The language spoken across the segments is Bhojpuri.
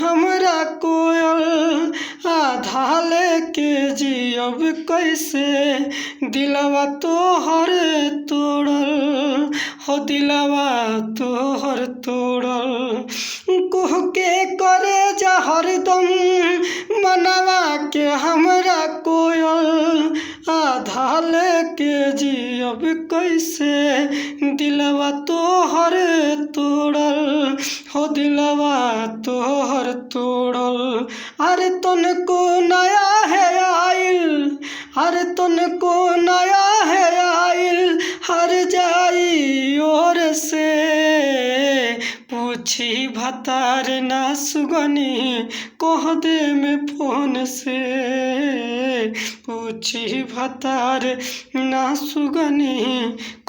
हमरा कोयल आधा लेके जियब कैसे दिलवा तोहर तोड़ल हो दिलवा तोहर तोड़ल कुह के करे जा हरदम मनवा के हमरा कोयल आधा लेके जियब कैसे दिलवा तोहर तोड़ल हो दिलवा तोहर तोड़ल। अरे तनको नया है आइल अरे तनको नया है आइल हर जाई और से पूछी भतार ना सुगनी कह दे में फोन से पूछी भतार ना सुगनी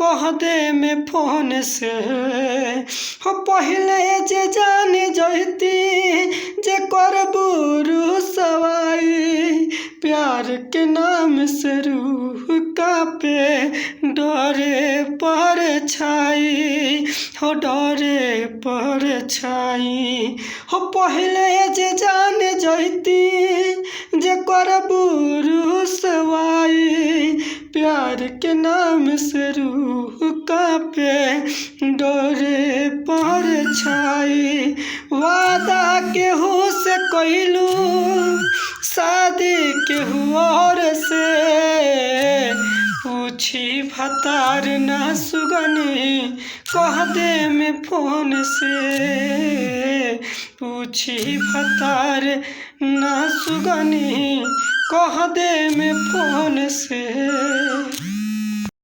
कह दे में फोन से हो पहले जे जाने जैती जे करबू रुसवाई प्यार के नाम से रूह कांपे डरे पर छाई हो डरे पर छाई हो पहले जे जाने जैती जे करबू रुसवाई प्यार के नाम से रूह कांपे डरे पर छाई वादा केहू से कइलू शादी केहू और से पूछी भतार ना सुगनी कह दे में फोन से पूछी भतार ना सुगनी कह दे में फोन से।